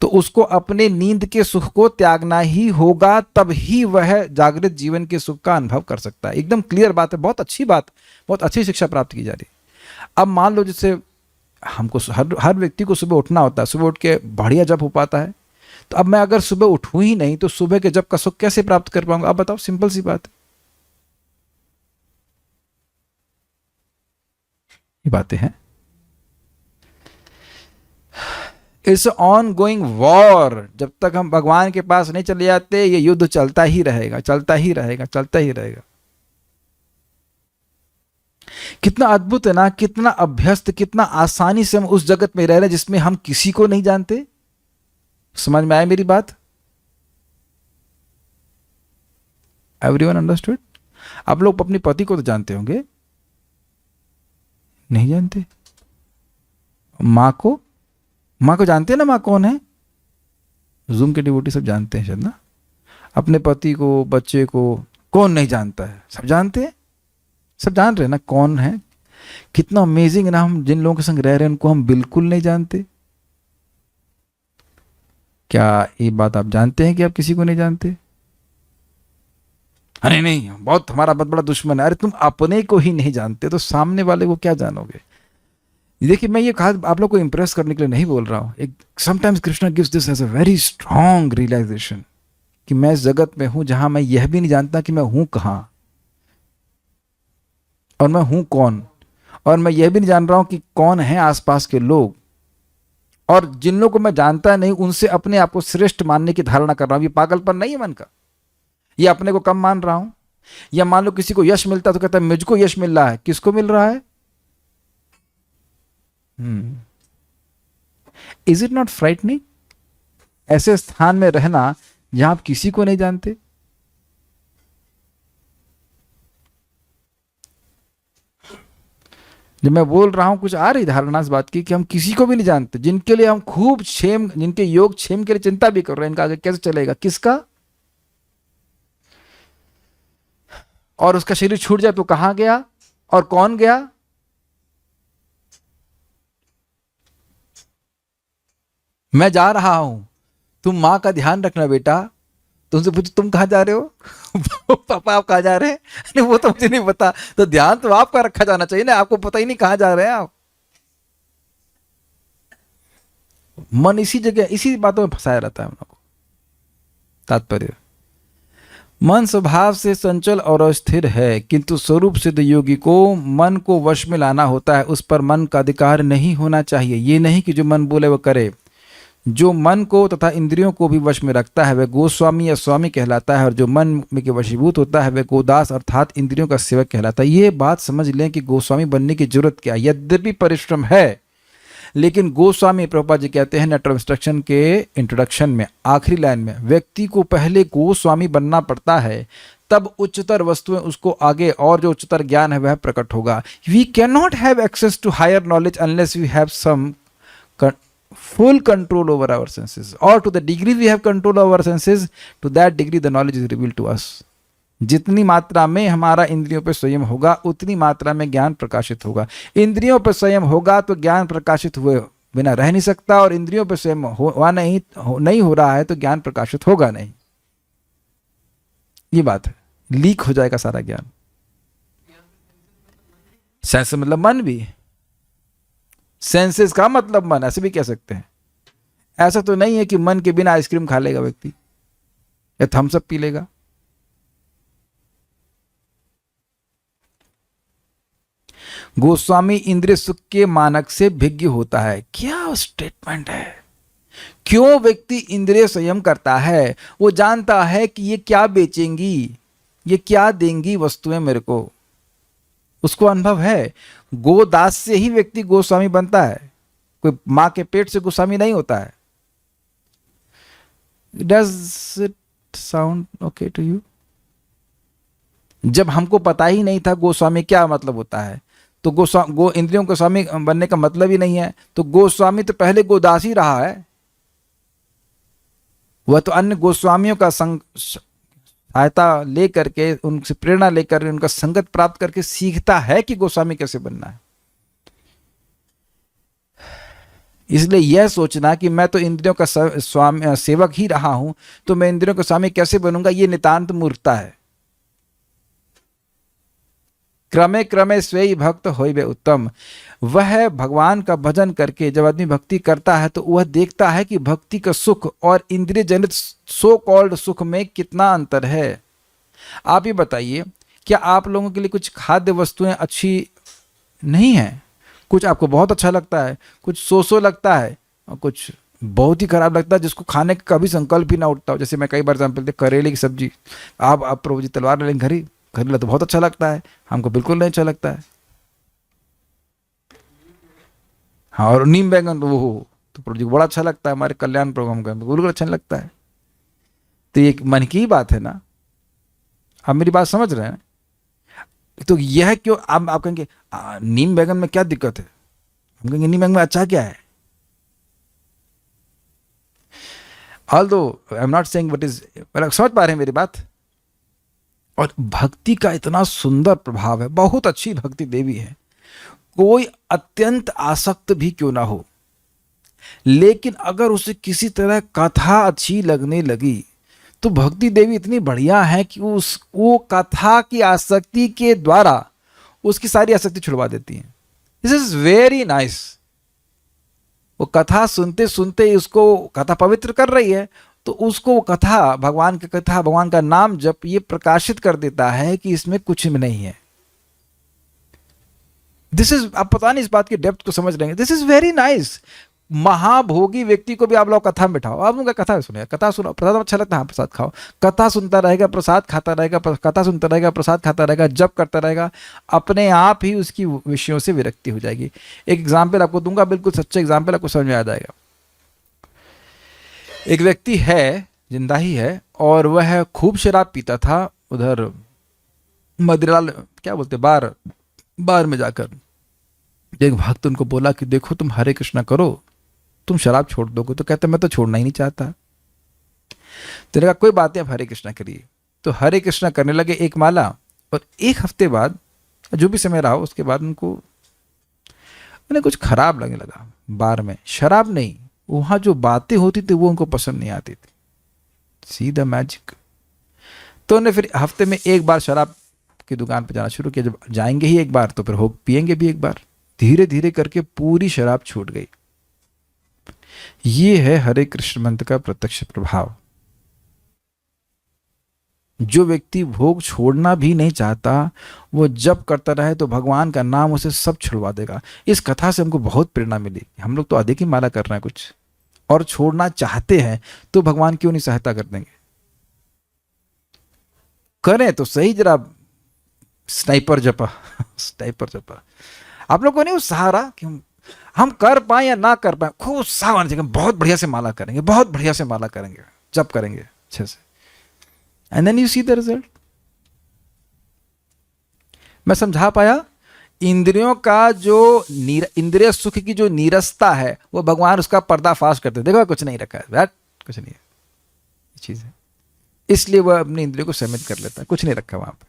तो उसको अपने नींद के सुख को त्यागना ही होगा, तब ही वह जागृत जीवन के सुख का अनुभव कर सकता है। एकदम क्लियर बात है, बहुत अच्छी बात, बहुत अच्छी शिक्षा प्राप्त की जा रही है। अब मान लो जैसे हमको हर व्यक्ति को सुबह उठना होता है, सुबह उठ के बढ़िया जप हो पाता है। तो अब मैं अगर सुबह उठूं ही नहीं तो सुबह के जप का सुख कैसे प्राप्त कर पाऊंगा? आप बताओ, सिंपल सी बात है। ये बातें हैं। It's on going war. जब तक हम भगवान के पास नहीं चले जाते ये युद्ध चलता ही रहेगा, चलता ही रहेगा, चलता ही रहेगा। कितना अद्भुत है ना, कितना अभ्यस्त, कितना आसानी से हम उस जगत में रह रहे हैं जिसमें हम किसी को नहीं जानते। समझ में आया मेरी बात? Everyone understood? आप लोग अपने पति को तो जानते होंगे, नहीं जानते? मां को जानते हैं ना, मां कौन है? जूम के डिवोटी सब जानते हैं शायद ना। अपने पति को, बच्चे को कौन नहीं जानता है? सब जानते हैं, सब जान रहे हैं ना कौन है। कितना अमेजिंग है ना, हम जिन लोगों के संग रह रहे हैं उनको हम बिल्कुल नहीं जानते। क्या ये बात आप जानते हैं कि आप किसी को नहीं जानते? अरे नहीं, बहुत हमारा बहुत बड़ा दुश्मन है। अरे तुम अपने को ही नहीं जानते तो सामने वाले को क्या जानोगे? देखिए, मैं ये खास आप लोग को इंप्रेस करने के लिए नहीं बोल रहा हूं। एक sometimes Krishna gives this as a very strong realisation कि मैं इस जगत में हूं जहां मैं यह भी नहीं जानता कि मैं हूं कहां और मैं हूं कौन, और मैं यह भी नहीं जान रहा हूं कि कौन है आसपास के लोग, और जिन लोगों को मैं जानता नहीं उनसे अपने आप को श्रेष्ठ मानने की धारणा कर रहा हूं। ये पागलपन नहीं है मन का? ये अपने को कम मान रहा हूं? या मान लो किसी को यश मिलता तो कहता है मुझको यश मिल रहा है। किसको मिल रहा है? इज इट नॉट फ्राइटनिंग ऐसे स्थान में रहना जहां आप किसी को नहीं जानते? जब मैं बोल रहा हूं कुछ आ रही धारणा इस बात की कि हम किसी को भी नहीं जानते, जिनके लिए हम खूब क्षेम, जिनके योग क्षेम के लिए चिंता भी कर रहे हैं, इनका आगे कैसे चलेगा, किसका? और उसका शरीर छूट जाए तो कहां गया और कौन गया? मैं जा रहा हूं, तुम मां का ध्यान रखना बेटा। तुमसे पूछो तुम कहां जा रहे हो? पापा आप कहां जा रहे हैं? नहीं वो तो मुझे नहीं पता। तो ध्यान तो आपका रखा जाना चाहिए ना, आपको पता ही नहीं कहां जा रहे हैं आप। मन इसी जगह, इसी बातों में फंसाया रहता है हम लोग को। तात्पर्य, मन स्वभाव से चंचल और अस्थिर है, किंतु स्वरूप सिद्ध योगी को मन को वश में लाना होता है। उस पर मन का अधिकार नहीं होना चाहिए। ये नहीं कि जो मन बोले वो करे। जो मन को तथा इंद्रियों को भी वश में रखता है वह गोस्वामी या स्वामी कहलाता है, और जो मन में के वशीभूत होता है वह गोदास अर्थात इंद्रियों का सेवक कहलाता है। ये बात समझ लें कि गोस्वामी बनने की जरूरत क्या है। यद्यपि परिश्रम है, लेकिन गोस्वामी प्रभुपाद जी कहते हैं लेटर ऑफ इंस्ट्रक्शन के इंट्रोडक्शन में आखिरी लाइन में, व्यक्ति को पहले गोस्वामी बनना पड़ता है, तब उच्चतर वस्तुएं उसको आगे और जो उच्चतर ज्ञान है वह प्रकट होगा। We can not have access to higher knowledge unless we have some full control over our senses, or to the degree we have control over our senses, to that degree the knowledge is revealed to us. जितनी मात्रा में हमारा इंद्रियों पर संयम होगा उतनी मात्रा में ज्ञान प्रकाशित होगा। इंद्रियों पर संयम होगा तो ज्ञान प्रकाशित हुए बिना रह नहीं सकता, और इंद्रियों पर संयम नहीं हो रहा है तो ज्ञान प्रकाशित होगा नहीं। ये बात है, लीक हो जाएगा सारा ज्ञान। सेंस मतलब मन भी, सेंसेस का मतलब मन, ऐसे भी कह सकते हैं। ऐसा तो नहीं है कि मन के बिना आइसक्रीम खा लेगा व्यक्ति या थम्स अप पी लेगा। गोस्वामी इंद्रिय सुख के मानक से भिज्ञ होता है। क्या स्टेटमेंट है! क्यों व्यक्ति इंद्रिय संयम करता है? वो जानता है कि ये क्या बेचेंगी, ये क्या देंगी वस्तुएं मेरे को, उसको अनुभव है। गोदास से ही व्यक्ति गोस्वामी बनता है, कोई मां के पेट से गोस्वामी नहीं होता है। Does it sound okay to you? जब हमको पता ही नहीं था गोस्वामी क्या मतलब होता है, तो इंद्रियों के स्वामी बनने का मतलब ही नहीं है, तो गोस्वामी तो पहले गोदास ही रहा है। वह तो अन्य गोस्वामियों का सहायता लेकर के, उनसे प्रेरणा लेकर, उनका संगत प्राप्त करके सीखता है कि गोस्वामी कैसे बनना है। इसलिए यह सोचना कि मैं तो इंद्रियों का स्वामी सेवक ही रहा हूं, तो मैं इंद्रियों का स्वामी कैसे बनूंगा, यह नितांत मूर्खता है। क्रमे क्रमे स्वेई भक्त होइबे उत्तम। वह भगवान का भजन करके जब आदमी भक्ति करता है तो वह देखता है कि भक्ति का सुख और इंद्रिय जनित सो कॉल्ड सुख में कितना अंतर है। आप ये बताइए, क्या आप लोगों के लिए कुछ खाद्य वस्तुएं अच्छी नहीं हैं? कुछ आपको बहुत अच्छा लगता है, कुछ सो लगता है, और कुछ बहुत ही खराब लगता है जिसको खाने का कभी संकल्प ही ना उठता हो। जैसे मैं कई बार एग्जाम्पल दे, करेले की सब्जी, आप प्रभु जी तलवार लेंगे, करेला तो बहुत अच्छा लगता है, हमको बिल्कुल नहीं अच्छा लगता है। हाँ, और नीम बैंगन तो प्रभु जी को बड़ा अच्छा लगता है, हमारे कल्याण प्रोग्राम का बिल्कुल अच्छा नहीं लगता है। तो ये मन की ही बात है ना, आप मेरी बात समझ रहे हैं? तो यह क्यों आप कहेंगे नीम बैंगन में क्या दिक्कत है, हम कहेंगे नीम बैंगन में अच्छा क्या है? although I am not saying what is, समझ पा रहे हैं मेरी बात? और भक्ति का इतना सुंदर प्रभाव है, बहुत अच्छी भक्ति देवी है, कोई अत्यंत आसक्त भी क्यों ना हो, लेकिन अगर उसे किसी तरह कथा अच्छी लगने लगी तो भक्ति देवी इतनी बढ़िया है कि वो कथा की आसक्ति के द्वारा उसकी सारी आसक्ति छुड़वा देती है। This is very nice. वो कथा सुनते सुनते उसको कथा पवित्र कर रही है, तो उसको कथा, भगवान की कथा, भगवान का नाम जप ये प्रकाशित कर देता है कि इसमें कुछ भी नहीं है। दिस इज, आप पता नहीं इस बात की डेप्थ को समझ रहे हैं। This is very nice. महाभोगी व्यक्ति को भी आप लोग कथा में बिठाओ, आप उनका कथा सुनिए, कथा सुनो, प्रसाद अच्छा लगता है, हाँ प्रसाद खाओ, कथा सुनता रहेगा, प्रसाद खाता रहेगा, कथा सुनता रहेगा, प्रसाद खाता रहेगा, जप करता रहेगा, अपने आप ही उसकी विषयों से विरक्ति हो जाएगी। एक एग्जाम्पल आपको दूंगा, बिल्कुल सच्चा एग्जाम्पल, आपको समझ में आ जाएगा। एक व्यक्ति है, जिंदा ही है, और वह खूब शराब पीता था, उधर मदिराल क्या बोलते बार में जाकर। एक भक्त उनको बोला कि देखो तुम हरे कृष्णा करो, तुम शराब छोड़ दोगे। तो कहते मैं तो छोड़ना ही नहीं चाहता। तो कहा कोई बात नहीं, आप हरे कृष्णा करिए। तो हरे कृष्णा करने लगे एक माला, और एक हफ्ते बाद, जो भी समय रहा, उसके बाद उन्हें कुछ खराब लगने लगा। बार में शराब नहीं, वहां जो बातें होती थी वो उनको पसंद नहीं आती थी। See the magic. तो उन्हें फिर हफ्ते में एक बार शराब की दुकान पर जाना शुरू किया। जब जाएंगे ही एक बार तो फिर पिएंगे भी एक बार। धीरे धीरे करके पूरी शराब छूट गई। ये है हरे कृष्ण मंत्र का प्रत्यक्ष प्रभाव। जो व्यक्ति भोग छोड़ना भी नहीं चाहता, वो जप करता रहे तो भगवान का नाम उसे सब छुड़वा देगा। इस कथा से हमको बहुत प्रेरणा मिली। हम लोग तो अधिक ही माला कर रहे हैं कुछ, और छोड़ना चाहते हैं तो भगवान क्यों नहीं सहायता कर देंगे? करें तो सही, जरा स्नाइपर जपा स्नाइपर जपा। आप लोग को नहीं उस सहारा कि हम कर पाए या ना कर पाए, खूब उत्साह आना चाहिए, बहुत बढ़िया से माला करेंगे, बहुत बढ़िया से माला करेंगे, जप करेंगे अच्छे से, and then you see the result. मैं समझा पाया? इंद्रियों का जो इंद्रिय सुख की जो नीरसता है, वो भगवान उसका पर्दाफाश करते। देखो कुछ नहीं रखा है, कुछ नहीं है चीज है, इसलिए वह अपनी इंद्रियों को सीमित कर लेता है, कुछ नहीं रखा वहां पर।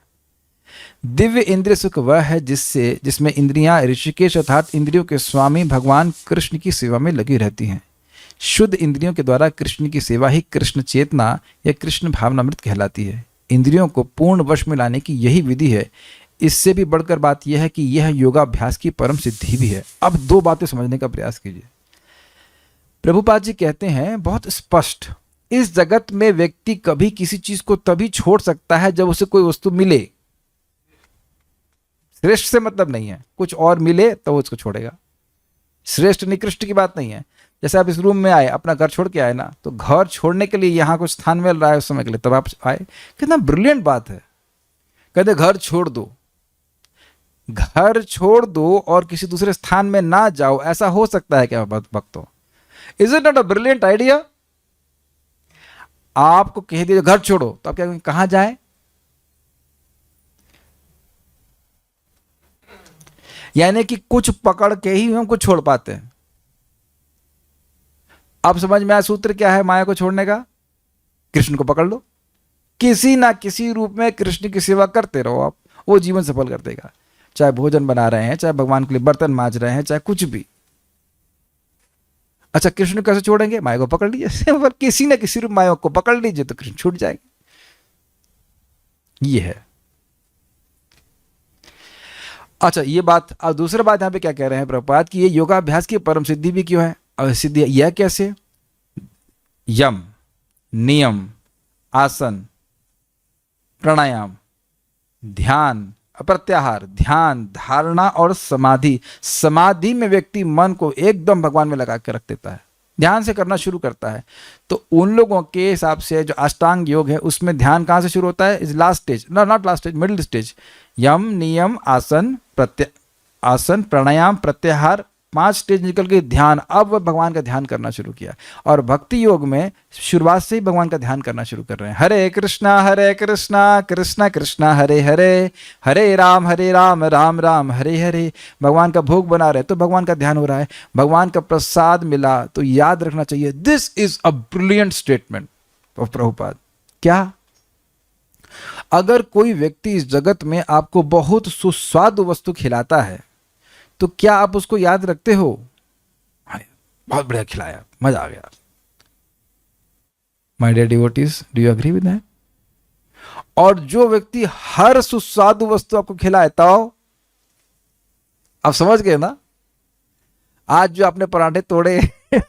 दिव्य इंद्रिय सुख वह है जिसमें इंद्रियां ऋषिकेश अर्थात इंद्रियों के स्वामी भगवान कृष्ण की सेवा में लगी रहती हैं। शुद्ध इंद्रियों के द्वारा कृष्ण की सेवा ही कृष्ण चेतना या कृष्ण भावनामृत कहलाती है। इंद्रियों को पूर्ण वश में लाने की यही विधि है। इससे भी बढ़कर बात यह है कि यह योगाभ्यास की परम सिद्धि भी है। अब दो बातें समझने का प्रयास कीजिए। प्रभुपाद जी कहते हैं बहुत स्पष्ट, इस जगत में व्यक्ति कभी किसी चीज को तभी छोड़ सकता है जब उसे कोई वस्तु मिले। श्रेष्ठ से मतलब नहीं है, कुछ और मिले तो वो उसको छोड़ेगा। श्रेष्ठ निकृष्ट की बात नहीं है। जैसे आप इस रूम में आए, अपना घर छोड़ के आए ना, तो घर छोड़ने के लिए यहाँ कुछ स्थान मिल रहा है उस समय के लिए, तब आप आए। कितना ब्रिलियंट बात है। कहते घर छोड़ दो, घर छोड़ दो और किसी दूसरे स्थान में ना जाओ, ऐसा हो सकता है क्या भक्तों? Is it not a brilliant idea? आपको कह दिया घर छोड़ो, तो आप क्या कहां जाए? यानी कि कुछ पकड़ के ही हम कुछ छोड़ पाते हैं। अब समझ में आया सूत्र क्या है माया को छोड़ने का? कृष्ण को पकड़ लो, किसी ना किसी रूप में कृष्ण की सेवा करते रहो आप, वो जीवन सफल कर देगा। चाहे भोजन बना रहे हैं, चाहे भगवान के लिए बर्तन मांज रहे हैं, चाहे कुछ भी। अच्छा, कृष्ण कैसे छोड़ेंगे? माया को पकड़ लीजिए किसी न किसी रूप माया को पकड़ लीजिए तो कृष्ण छूट जाएंगे। ये है। अच्छा, ये बात। और दूसरा बात यहां पे क्या कह रहे हैं प्रभुपाद कि ये योगाभ्यास की परम सिद्धि भी क्यों है? और सिद्धि यह कैसे? यम, नियम, आसन, प्राणायाम, ध्यान, प्रत्याहार, ध्यान, धारणा और समाधि। समाधि में व्यक्ति मन को एकदम भगवान में लगा के रख देता है, ध्यान से करना शुरू करता है। तो उन लोगों के हिसाब से जो अष्टांग योग है उसमें ध्यान कहाँ से शुरू होता है? Is last stage, not last stage, middle stage. यम, नियम, आसन, आसन, प्राणायाम, प्रत्याहार, 5 स्टेज निकल के ध्यान। अब वह भगवान का ध्यान करना शुरू किया। और भक्ति योग में शुरुआत से ही भगवान का ध्यान करना शुरू कर रहे हैं। हरे कृष्णा कृष्णा कृष्णा हरे हरे, हरे राम राम राम हरे हरे। भगवान का भोग बना रहे तो भगवान का ध्यान हो रहा है। भगवान का प्रसाद मिला तो याद रखना चाहिए, this is a brilliant statement of Prabhupada. क्या? अगर कोई व्यक्ति इस जगत में आपको बहुत सुस्वादु वस्तु खिलाता है तो क्या आप उसको याद रखते हो? हाँ, बहुत बढ़िया खिलाया, मजा आ गया। My dear devotees, do you agree with that? और जो व्यक्ति हर सुस्वादु वस्तु आपको खिलाए, तो आप समझ गए ना? आज जो आपने पराठे तोड़े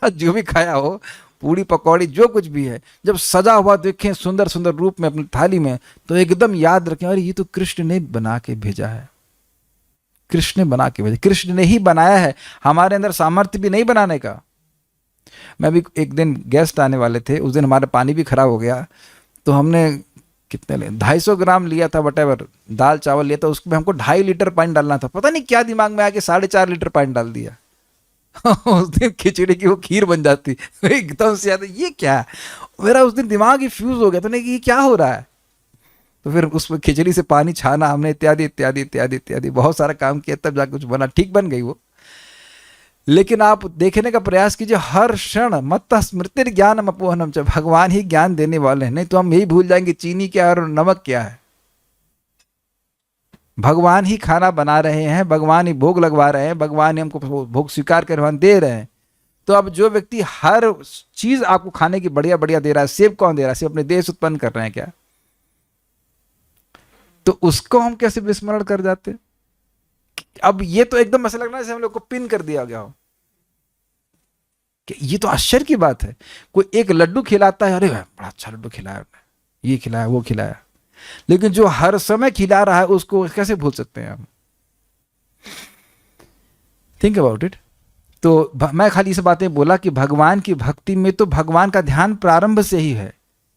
जो भी खाया हो, पूड़ी पकौड़ी जो कुछ भी है, जब सजा हुआ देखें सुंदर सुंदर रूप में अपनी थाली में, तो एकदम याद रखें, अरे ये तो कृष्ण ने बना के भेजा है, कृष्ण ने बना के भेजा, कृष्ण ने ही बनाया है। हमारे अंदर सामर्थ्य भी नहीं बनाने का। मैं भी एक दिन गेस्ट आने वाले थे, उस दिन हमारा पानी भी खराब हो गया, तो हमने कितने ले 250 ग्राम लिया था, वटेवर दाल चावल लिया था, उसमें हमको 2.5 लीटर पानी डालना था। पता नहीं क्या दिमाग में आके 4.5 लीटर पानी डाल दिया उस दिन खिचड़ी की वो खीर बन जाती एकदम से याद है, ये क्या है? मेरा उस दिन दिमाग ही फ्यूज हो गया था, कि ये क्या हो रहा है। तो फिर उसमें खिचड़ी से पानी छाना हमने, इत्यादि इत्यादि इत्यादि इत्यादि, बहुत सारा काम किया, तब जाकर कुछ बना, ठीक बन गई वो। लेकिन आप देखने का प्रयास कीजिए, हर क्षण मत्त स्मृति ज्ञानम अपोहनम, च भगवान ही ज्ञान देने वाले हैं, नहीं तो हम यही भूल जाएंगे चीनी क्या है और नमक क्या है। भगवान ही खाना बना रहे हैं, भगवान ही भोग लगवा रहे हैं, भगवान ही हमको भोग स्वीकार कर भगवान दे रहे हैं। तो अब जो व्यक्ति हर चीज आपको खाने की बढ़िया बढ़िया दे रहा है, सेब कौन दे रहा है? सिर्फ अपने देश उत्पन्न कर रहे हैं क्या? तो उसको हम कैसे विस्मरण कर जाते? अब ये तो एकदम ऐसा लगना जैसे हम लोग को पिन कर दिया गया हो। कि ये तो आश्चर्य की बात है, कोई एक लड्डू खिलाता है, अरे बड़ा अच्छा लड्डू खिलाया, ये खिलाया वो खिलाया, लेकिन जो हर समय खिला रहा है उसको कैसे भूल सकते हैं हम? Think about it. तो मैं खाली इस बातें बोला कि भगवान की भक्ति में तो भगवान का ध्यान प्रारंभ से ही है।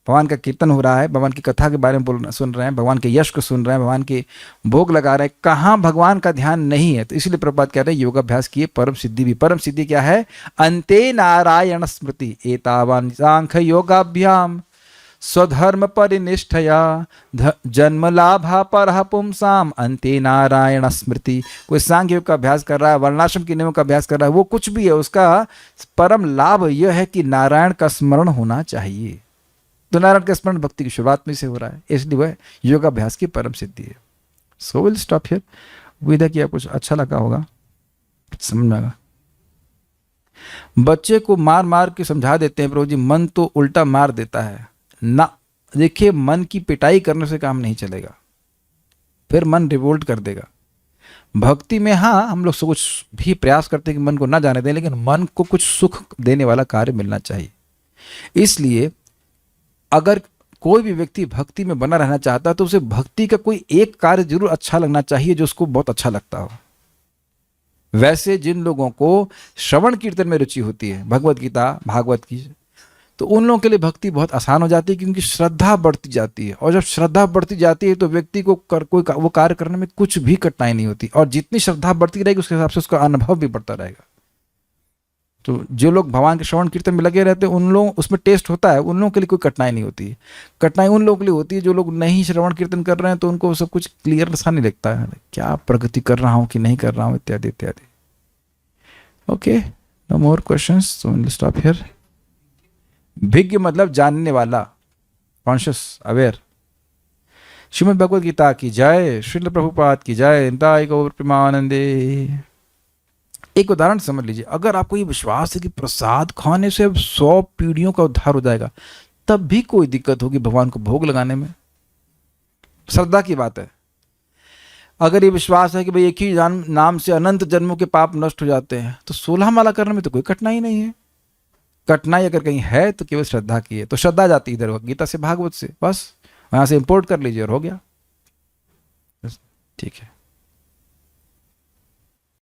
भगवान का कीर्तन हो रहा है, भगवान की कथा के बारे में बोलना सुन रहे हैं, भगवान के यश को सुन रहे हैं, भगवान के भोग लगा रहे हैं, कहाँ भगवान का ध्यान नहीं है? तो इसलिए प्रभुपाद कह रहे हैं योगाभ्यास किए परम सिद्धि भी। परम सिद्धि क्या है? अंते नारायण स्मृति एतावान सांख्य योगाभ्याम स्वधर्म परिनिष्ठया जन्म लाभा पर पुंसाम अंते नारायण स्मृति। कोई सांख्य योग का अभ्यास कर रहा है, वर्णाश्रम के नियमों का अभ्यास कर रहा है, वो कुछ भी है, उसका परम लाभ यह है कि नारायण का स्मरण होना चाहिए। तो नारायण का स्मरण भक्ति की शुरुआत में से हो रहा है, इसलिए वह योगाभ्यास की परम सिद्धि है। सो विल स्टॉप हियर। उम्मीद है कि आपको कुछ अच्छा लगा होगा, समझ में आएगा। बच्चे को मार मार के समझा देते हैं प्रभु जी, मन तो उल्टा मार देता है ना। देखिए, मन की पिटाई करने से काम नहीं चलेगा, फिर मन रिवोल्ट कर देगा। भक्ति में हाँ, हम लोग कुछ भी प्रयास करते हैं कि मन को ना जाने दें, लेकिन मन को कुछ सुख देने वाला कार्य मिलना चाहिए। इसलिए अगर कोई भी व्यक्ति भक्ति में बना रहना चाहता है तो उसे भक्ति का कोई एक कार्य जरूर अच्छा लगना चाहिए जो उसको बहुत अच्छा लगता हो। वैसे जिन लोगों को श्रवण कीर्तन में रुचि होती है, भगवत गीता भागवत की, तो उन लोगों के लिए भक्ति बहुत आसान हो जाती है, क्योंकि श्रद्धा बढ़ती जाती है। और जब श्रद्धा बढ़ती जाती है तो व्यक्ति को वो कार्य करने में कुछ भी कठिनाई नहीं होती, और जितनी श्रद्धा बढ़ती रहेगी उसके हिसाब से उसका अनुभव भी बढ़ता रहेगा। तो जो लोग भगवान के श्रवण कीर्तन में लगे रहते हैं, उन लोग उसमें टेस्ट होता है, उन लोगों के लिए कोई कठिनाई नहीं होती है। कठिनाई उन लोगों के लिए होती है जो लोग नहीं श्रवण कीर्तन कर रहे हैं, तो उनको सब कुछ क्लियर सा नहीं लगता है, क्या प्रगति कर रहा हूँ कि नहीं कर रहा हूँ, इत्यादि इत्यादि। Okay, no more questions, so will stop here. भिज्ञ मतलब जानने वाला, कॉन्शियस अवेयर। श्रीमद् भगवद गीता की जय, श्रील प्रभुपाद की जय, निताय गौर प्रेमानंदे। एक उदाहरण समझ लीजिए, अगर आपको ये विश्वास है कि प्रसाद खाने से अब 100 पीढ़ियों का उद्धार हो जाएगा, तब भी कोई दिक्कत होगी भगवान को भोग लगाने में। श्रद्धा की बात है। अगर ये विश्वास है कि भाई एक ही नाम से अनंत जन्मों के पाप नष्ट हो जाते हैं, तो 16 माला करने में तो कोई कठिनाई नहीं है। कठिनाई अगर कहीं है तो केवल श्रद्धा की है। तो श्रद्धा जाती इधर गीता से भागवत से, बस वहां से इंपोर्ट कर लीजिए और हो गया। ठीक है।